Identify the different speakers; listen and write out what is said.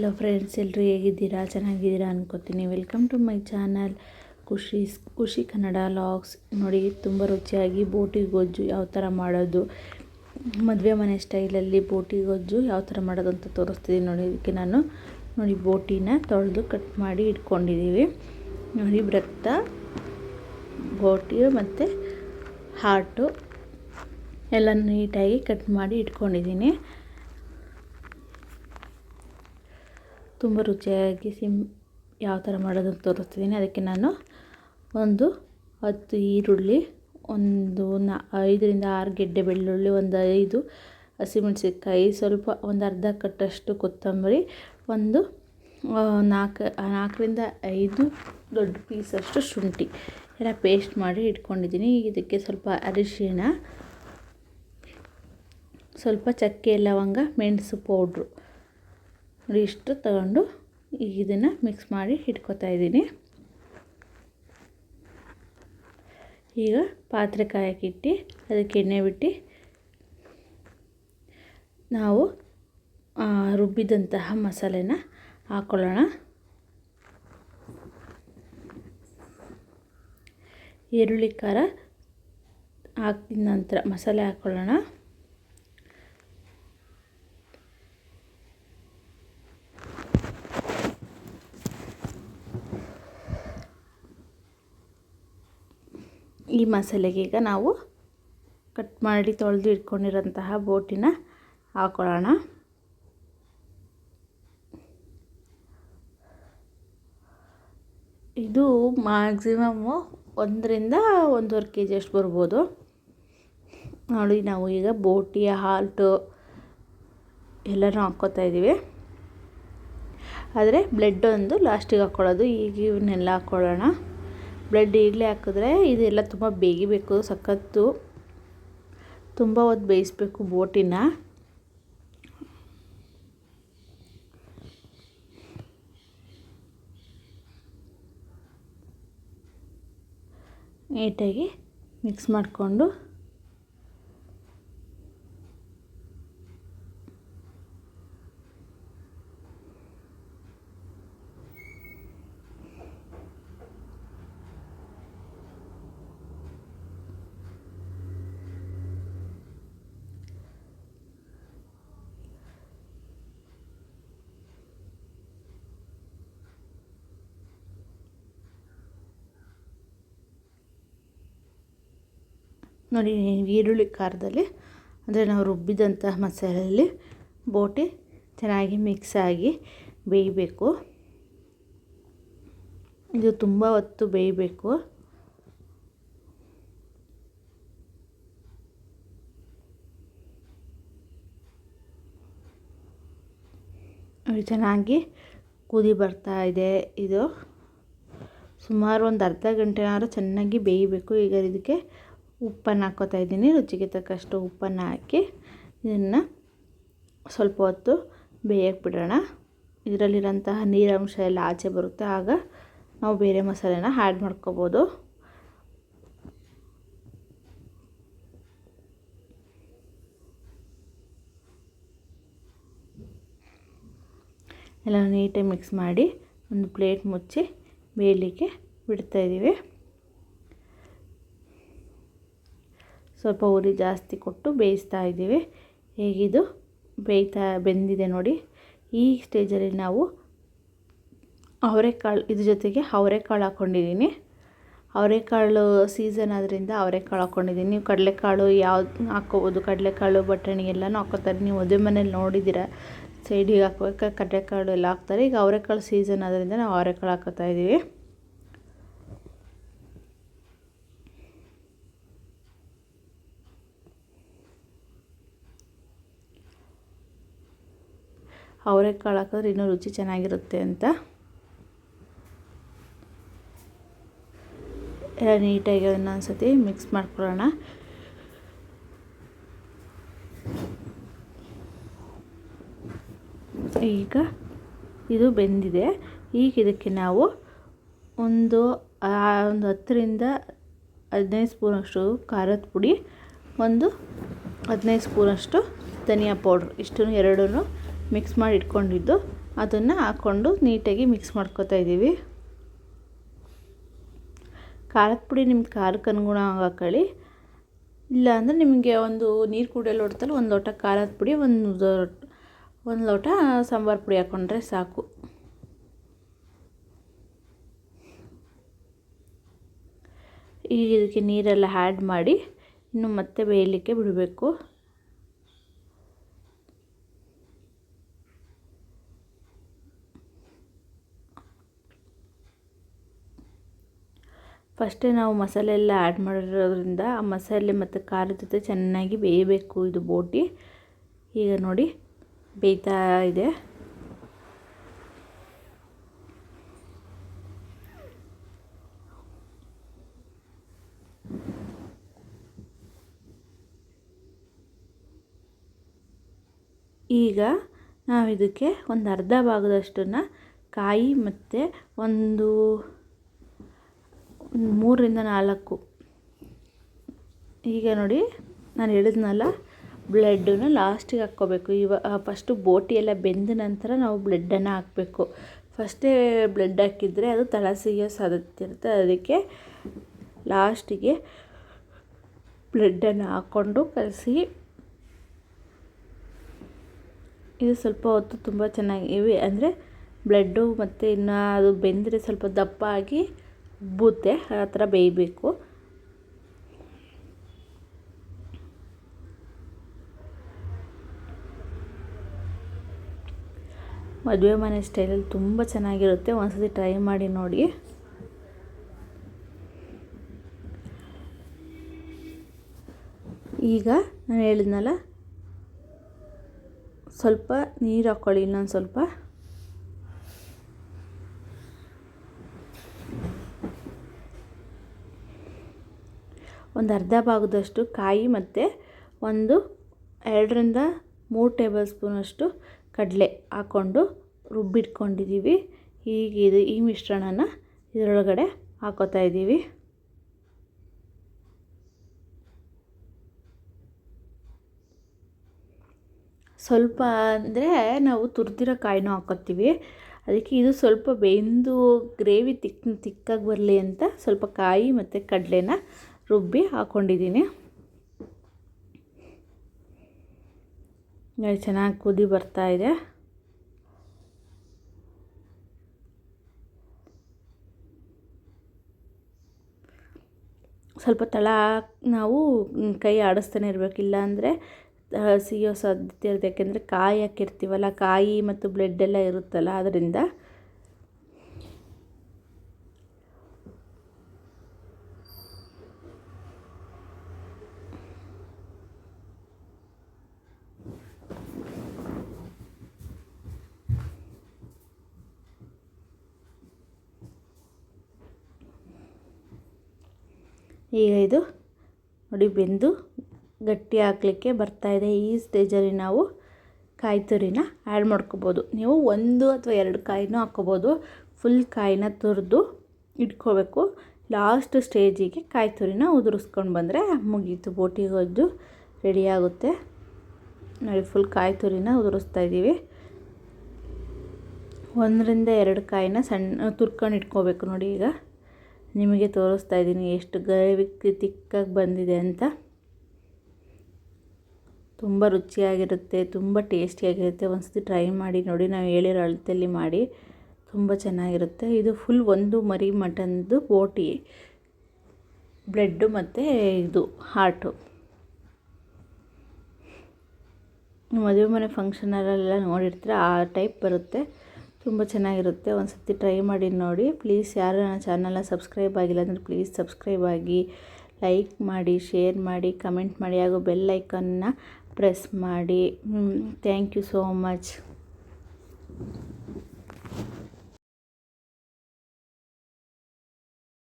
Speaker 1: Hello friends, ಎಲ್ಲರೂ ಹೇಗಿದ್ದೀರಾ? ಚೆನ್ನಾಗಿದ್ದೀರಾ ಅನ್ಕೋತೀನಿ. ವೆಲ್ಕಮ್ ಟು ಮೈ ಚಾನಲ್ ಖುಷಿ ಕನ್ನಡ ಲಾಗ್ಸ್. ನೋಡಿ, ತುಂಬ ರುಚಿಯಾಗಿ ಬೋಟಿ ಗೊಜ್ಜು ಯಾವ ಥರ ಮಾಡೋದು, ಮದುವೆ ಮನೆ ಸ್ಟೈಲಲ್ಲಿ ಬೋಟಿ ಗೊಜ್ಜು ಯಾವ ಥರ ಮಾಡೋದು ಅಂತ ತೋರಿಸ್ತೀನಿ. ನೋಡಿ, ಇದಕ್ಕೆ ನಾನು ಬೋಟಿನ ತೊಳೆದು ಕಟ್ ಮಾಡಿ ಇಟ್ಕೊಂಡಿದ್ದೀವಿ. ನೋಡಿ, ರಕ್ತ, ಬೋಟಿ ಮತ್ತು ಹಾರ್ಟು ಎಲ್ಲ ನೀಟಾಗಿ ಕಟ್ ಮಾಡಿ ಇಟ್ಕೊಂಡಿದ್ದೀನಿ. ತುಂಬ ರುಚಿಯಾಗಿ ಯಾವ ಥರ ಮಾಡೋದು ಅಂತ ತೋರಿಸ್ತಿದ್ದೀನಿ. ಅದಕ್ಕೆ ನಾನು ಒಂದು 10 ಈರುಳ್ಳಿ, 5 ರಿಂದ 6 ಗೆಡ್ಡೆ ಬೆಳ್ಳುಳ್ಳಿ, ಒಂದು 5 ಹಸಿಮೆಣಸಿನ್ಕಾಯಿ, ಸ್ವಲ್ಪ ಒಂದು ಅರ್ಧ ಕಟ್ಟಷ್ಟು ಕೊತ್ತಂಬರಿ, ಒಂದು 4 ರಿಂದ 5 ದೊಡ್ಡ ಪೀಸಷ್ಟು ಶುಂಠಿ ಎಲ್ಲ ಪೇಸ್ಟ್ ಮಾಡಿ ಇಟ್ಕೊಂಡಿದ್ದೀನಿ. ಇದಕ್ಕೆ ಸ್ವಲ್ಪ ಅರಿಶಿಣ, ಸ್ವಲ್ಪ ಚಕ್ಕೆ, ಲವಂಗ, ಮೆಣಸು ಪೌಡ್ರು ಇಷ್ಟು ತಗೊಂಡು ಇದನ್ನು ಮಿಕ್ಸ್ ಮಾಡಿ ಇಟ್ಕೊತಾ ಇದ್ದೀನಿ. ಈಗ ಪಾತ್ರೆ ಕಾಯಕ್ಕಿಟ್ಟು ಅದಕ್ಕೆ ಎಣ್ಣೆ ಬಿಟ್ಟು ನಾವು ರುಬ್ಬಿದಂತಹ ಮಸಾಲೆನ ಹಾಕ್ಕೊಳ್ಳೋಣ. ಈರುಳ್ಳಿ ಖಾರ ಹಾಕಿದ ನಂತರ ಮಸಾಲೆ ಹಾಕ್ಕೊಳ್ಳೋಣ. ಈ ಮಸಾಲೆಗೆ ಈಗ ನಾವು ಕಟ್ ಮಾಡಿ ತೊಳೆದು ಇಟ್ಕೊಂಡಿರೋಂತಹ ಬೋಟಿನ ಹಾಕೊಳ್ಳೋಣ. ಇದು ಮ್ಯಾಕ್ಸಿಮಮ್ಮು 1 ರಿಂದ 1.5 kg ಅಷ್ಟು ಬರ್ಬೋದು. ನೋಡಿ, ನಾವು ಈಗ ಬೋಟಿ, ಹಾಲ್ಟು ಎಲ್ಲನೂ ಹಾಕ್ಕೋತಾ ಇದ್ದೀವಿ. ಆದರೆ ಬ್ಲೆಡ್ ಒಂದು ಲಾಸ್ಟಿಗೆ ಹಾಕ್ಕೊಳ್ಳೋದು. ಈಗ ಇವನ್ನೆಲ್ಲ ಹಾಕ್ಕೊಳ್ಳೋಣ. ಬ್ಲೆಡ್ ಈಗಲೇ ಹಾಕಿದ್ರೆ ಇದೆಲ್ಲ ತುಂಬ ಬೇಯಬೇಕು, ಸಖತ್ತು ತುಂಬ ಹೊತ್ತು ಬೇಯಿಸಬೇಕು ಬೋಟಿನ. ನೀಟಾಗಿ ಮಿಕ್ಸ್ ಮಾಡಿಕೊಂಡು ನೋಡಿ, ಈರುಳ್ಳಿ ಖಾರದಲ್ಲಿ ಅಂದರೆ ನಾವು ರುಬ್ಬಿದಂತಹ ಮಸಾಲೆಯಲ್ಲಿ ಬೋಟಿ ಚೆನ್ನಾಗಿ ಮಿಕ್ಸ್ ಆಗಿ ಬೇಯಬೇಕು. ಇದು ತುಂಬ ಹೊತ್ತು ಬೇಯಬೇಕು. ಚೆನ್ನಾಗಿ ಕುದಿ ಬರ್ತಾ ಇದೆ. ಇದು ಸುಮಾರು ಒಂದು ಅರ್ಧ ಗಂಟೆನಾದ್ರೂ ಚೆನ್ನಾಗಿ ಬೇಯಬೇಕು. ಈಗ ಇದಕ್ಕೆ ಉಪ್ಪನ್ನು ಹಾಕ್ಕೋತಾ ಇದ್ದೀನಿ. ರುಚಿಗೆ ತಕ್ಕಷ್ಟು ಉಪ್ಪನ್ನು ಹಾಕಿ ಇದನ್ನು ಸ್ವಲ್ಪ ಹೊತ್ತು ಬೇಯಕ್ಕೆ ಬಿಡೋಣ. ಇದರಲ್ಲಿರೋಂತಹ ನೀರಂಶ ಎಲ್ಲ ಆಚೆ ಬರುತ್ತೆ. ಆಗ ನಾವು ಬೇರೆ ಮಸಾಲೆನ ಆ್ಯಡ್ ಮಾಡ್ಕೋಬೋದು. ಎಲ್ಲ ನೀಟಾಗಿ ಮಿಕ್ಸ್ ಮಾಡಿ ಒಂದು ಪ್ಲೇಟ್ ಮುಚ್ಚಿ ಬೇಯಲಿಕ್ಕೆ ಬಿಡ್ತಾಯಿದ್ದೀವಿ. ಸ್ವಲ್ಪ ಉರಿ ಜಾಸ್ತಿ ಕೊಟ್ಟು ಬೇಯಿಸ್ತಾ ಇದ್ದೀವಿ. ಹೇಗಿದು ಬೆಂದಿದೆ ನೋಡಿ. ಈ ಸ್ಟೇಜಲ್ಲಿ ನಾವು ಅವರೆಕಾಳು, ಇದ್ರ ಜೊತೆಗೆ ಅವರೆಕಾಳು ಹಾಕ್ಕೊಂಡಿದ್ದೀನಿ. ಅವರೆಕಾಳು ಸೀಸನ್ ಆದ್ದರಿಂದ ಅವರೆಕಾಳು ಹಾಕ್ಕೊಂಡಿದ್ದೀನಿ. ನೀವು ಕಡಲೆಕಾಳು ಯಾವ್ದು ಹಾಕ್ಕೋಬೋದು. ಕಡಲೆಕಾಳು, ಬಟಾಣಿ ಎಲ್ಲನೂ ಹಾಕ್ಕೋತಾರೆ. ನೀವು ಮದುವೆ ಮನೇಲಿ ನೋಡಿದ್ದೀರ, ಸೈಡಿಗೆ ಹಾಕ್ಬೇಕಾದ್ರೆ ಕಡಲೆಕಾಳು ಎಲ್ಲ ಹಾಕ್ತಾರೆ. ಈಗ ಅವರೆಕಾಳು ಸೀಸನ್ ಆದ್ದರಿಂದ ನಾವು ಅವರೆಕಾಳು ಹಾಕ್ಕೋತಾ ಇದ್ದೀವಿ. ಅವರೆಕಾಳು ಹಾಕಿದ್ರೆ ಇನ್ನೂ ರುಚಿ ಚೆನ್ನಾಗಿರುತ್ತೆ ಅಂತ. ಎಲ್ಲ ನೀಟಾಗಿ ಅದನ್ನು ಸತಿ ಮಿಕ್ಸ್ ಮಾಡ್ಕೊಳ್ಳೋಣ. ಈಗ ಇದು ಬೆಂದಿದೆ. ಈಗ ಇದಕ್ಕೆ ನಾವು ಒಂದು 10 ರಿಂದ 15 ಸ್ಪೂನಷ್ಟು ಖಾರದ ಪುಡಿ, ಒಂದು 15 ಸ್ಪೂನಷ್ಟು ಧನಿಯಾ ಪೌಡ್ರ್, ಇಷ್ಟನ್ನು ಎರಡನ್ನೂ ಮಿಕ್ಸ್ ಮಾಡಿ ಇಟ್ಕೊಂಡಿದ್ದು ಅದನ್ನು ಹಾಕ್ಕೊಂಡು ನೀಟಾಗಿ ಮಿಕ್ಸ್ ಮಾಡ್ಕೊತಾ ಇದ್ದೀವಿ. ಖಾರದ ಪುಡಿ ನಿಮ್ಮ ಖಾರಕ್ಕೆ ಅನುಗುಣವಾಗಿ ಹಾಕೊಳ್ಳಿ. ಇಲ್ಲಾಂದರೆ ನಿಮಗೆ ಒಂದು ನೀರು ಕುಡಿಯೋ ಲೋಟದಲ್ಲಿ ಒಂದು ಲೋಟ ಖಾರದ ಪುಡಿ, ಒಂದು ಲೋಟ ಸಾಂಬಾರು ಪುಡಿ ಹಾಕ್ಕೊಂಡ್ರೆ ಸಾಕು. ಈಗ ಇದಕ್ಕೆ ನೀರೆಲ್ಲ ಆ್ಯಡ್ ಮಾಡಿ ಇನ್ನು ಮತ್ತೆ ಬೇಯಲಿಕ್ಕೆ ಬಿಡಬೇಕು. ಫಸ್ಟೇ ನಾವು ಮಸಾಲೆ ಎಲ್ಲ ಆ್ಯಡ್ ಮಾಡಿರೋದ್ರಿಂದ ಆ ಮಸಾಲೆ ಮತ್ತು ಖಾರದ ಜೊತೆ ಚೆನ್ನಾಗಿ ಬೇಯಬೇಕು ಇದು ಬೋಟಿ. ಈಗ ನೋಡಿ ಬೇಯ್ತಾ ಇದೆ. ಈಗ ನಾವು ಇದಕ್ಕೆ ಒಂದು ಅರ್ಧ ಭಾಗದಷ್ಟನ್ನು ಕಾಯಿ ಮತ್ತು ಒಂದು 3 ರಿಂದ 4 ಈಗ ನೋಡಿ ನಾನು ಹೇಳಿದ್ನಲ್ಲ ಬ್ಲೆಡ್ಡನ್ನು ಲಾಸ್ಟಿಗೆ ಹಾಕ್ಕೋಬೇಕು. ಫಸ್ಟು ಬೋಟಿ ಎಲ್ಲ ಬೆಂದ ನಂತರ ನಾವು ಬ್ಲೆಡ್ಡನ್ನು ಹಾಕಬೇಕು. ಫಸ್ಟೇ ಬ್ಲೆಡ್ ಹಾಕಿದರೆ ಅದು ತಳ ಸಿಗೋ ಸಾಧ್ಯತೆ ಇರುತ್ತೆ. ಅದಕ್ಕೆ ಲಾಸ್ಟಿಗೆ ಬ್ಲೆಡ್ಡನ್ನು ಹಾಕ್ಕೊಂಡು ಕಲಸಿ. ಇದು ಸ್ವಲ್ಪ ಹೊತ್ತು ತುಂಬ ಚೆನ್ನಾಗಿ ಅಂದರೆ ಬ್ಲೆಡ್ಡು ಮತ್ತು ಇನ್ನು ಅದು ಬೆಂದರೆ ಸ್ವಲ್ಪ ದಪ್ಪ ಆಗಿ ಉಬ್ಬುತ್ತೆ, ಆ ಥರ ಬೇಯಬೇಕು. ಮದುವೆ ಮನೆ ಸ್ಟೈಲಲ್ಲಿ ತುಂಬ ಚೆನ್ನಾಗಿರುತ್ತೆ. ಒಂದ್ಸತಿ ಟ್ರೈ ಮಾಡಿ ನೋಡಿ. ಈಗ ನಾನು ಹೇಳಿದ್ನಲ್ಲ, ಸ್ವಲ್ಪ ನೀರು ಹಾಕ್ಕೊಳ್ಳಿ, ಇನ್ನೊಂದು ಸ್ವಲ್ಪ. ಒಂದು ಅರ್ಧ ಭಾಗದಷ್ಟು ಕಾಯಿ ಮತ್ತು 2 ರಿಂದ 3 ಟೇಬಲ್ ಸ್ಪೂನಷ್ಟು ಕಡಲೆ ಹಾಕ್ಕೊಂಡು ರುಬ್ಬಿಟ್ಕೊಂಡಿದ್ದೀವಿ. ಈಗ ಈ ಮಿಶ್ರಣನ ಇದರೊಳಗಡೆ ಹಾಕೋತಾ ಇದ್ದೀವಿ. ಸ್ವಲ್ಪ ಅಂದರೆ ನಾವು ತುರಿದಿರೋ ಕಾಯಿನೂ ಹಾಕ್ಕೊತೀವಿ. ಅದಕ್ಕೆ ಇದು ಸ್ವಲ್ಪ ಬೆಂದು ಗ್ರೇವಿ ತಿಕ್ಕಾಗಿ ಬರಲಿ ಅಂತ ಸ್ವಲ್ಪ ಕಾಯಿ ಮತ್ತು ಕಡಲೆನ ರುಬ್ಬಿ ಹಾಕ್ಕೊಂಡಿದ್ದೀನಿ. ಚೆನ್ನಾಗಿ ಕುದಿ ಬರ್ತಾ ಇದೆ. ಸ್ವಲ್ಪ ತಳ ನಾವು ಕೈ ಆಡಿಸ್ತಾನೆ ಇರಬೇಕು, ಇಲ್ಲಾಂದರೆ ಸಿಗೋ ಸಾಧ್ಯತೆ ಇರುತ್ತೆ. ಯಾಕೆಂದರೆ ಕಾಯಿ ಹಾಕಿರ್ತೀವಲ್ಲ, ಕಾಯಿ ಮತ್ತು ಬ್ಲೆಡ್ ಎಲ್ಲ ಇರುತ್ತಲ್ಲ, ಅದರಿಂದ. ಈಗ ಇದು ನೋಡಿ ಬೆಂದು ಗಟ್ಟಿ ಹಾಕಲಿಕ್ಕೆ ಬರ್ತಾಯಿದೆ. ಈ ಸ್ಟೇಜಲ್ಲಿ ನಾವು ಕಾಯಿ ತುರಿನ ಆ್ಯಡ್ ಮಾಡ್ಕೋಬೋದು. ನೀವು 1 ಅಥವಾ 2 ಕಾಯಿನೂ ಹಾಕ್ಕೋಬೋದು. ಫುಲ್ ಕಾಯಿನ ತುರಿದು ಇಟ್ಕೋಬೇಕು. ಲಾಸ್ಟ್ ಸ್ಟೇಜಿಗೆ ಕಾಯಿ ತುರಿನ ಉದುರಿಸ್ಕೊಂಡು ಬಂದರೆ ಮುಗೀತು, ಬೋಟಿ ಗೊಜ್ಜು ರೆಡಿಯಾಗುತ್ತೆ. ನೋಡಿ ಫುಲ್ ಕಾಯಿ ತುರಿನ ಉದುರಿಸ್ತಾ ಇದ್ದೀವಿ. 1 ರಿಂದ 2 ಕಾಯಿನ ಸಣ್ಣ ತುರ್ಕೊಂಡು ಇಟ್ಕೋಬೇಕು. ನೋಡಿ ಈಗ ನಿಮಗೆ ತೋರಿಸ್ತಾ ಇದ್ದೀನಿ ಎಷ್ಟು ಗ್ರೇವಿ ತಿಕ್ಕಾಗಿ ಬಂದಿದೆ ಅಂತ. ತುಂಬ ರುಚಿಯಾಗಿರುತ್ತೆ, ತುಂಬ ಟೇಸ್ಟಿಯಾಗಿರುತ್ತೆ. ಒಂದ್ಸತಿ ಟ್ರೈ ಮಾಡಿ ನೋಡಿ. ನಾವು ಹೇಳಿರೋ ಅಳತೆಯಲ್ಲಿ ಮಾಡಿ, ತುಂಬ ಚೆನ್ನಾಗಿರುತ್ತೆ. ಇದು ಫುಲ್ 1 ಮರಿ ಮಟನ್ದು ಬೋಟಿ, ಬ್ಲೆಡ್ಡು ಮತ್ತು ಇದು ಹಾರ್ಟು. ಮದುವೆ ಮನೆ ಫಂಕ್ಷನಲ್ಲೆಲ್ಲ ನೋಡಿರ್ತೀರ, ಆ ಟೈಪ್ ಬರುತ್ತೆ. ತುಂಬ ಚೆನ್ನಾಗಿರುತ್ತೆ. ಒಂದು ಸರ್ತಿ ಟ್ರೈ ಮಾಡಿ ನೋಡಿ. ಪ್ಲೀಸ್ ಯಾರು ನನ್ನ ಚಾನಲ್ನ ಸಬ್ಸ್ಕ್ರೈಬ್ ಆಗಿಲ್ಲ ಅಂದರೆ ಪ್ಲೀಸ್ ಸಬ್ಸ್ಕ್ರೈಬ್ ಆಗಿ, ಲೈಕ್ ಮಾಡಿ, ಶೇರ್ ಮಾಡಿ, ಕಮೆಂಟ್ ಮಾಡಿ, ಹಾಗೂ ಬೆಲ್ ಐಕನ್ನ ಪ್ರೆಸ್ ಮಾಡಿ. Thank you so much.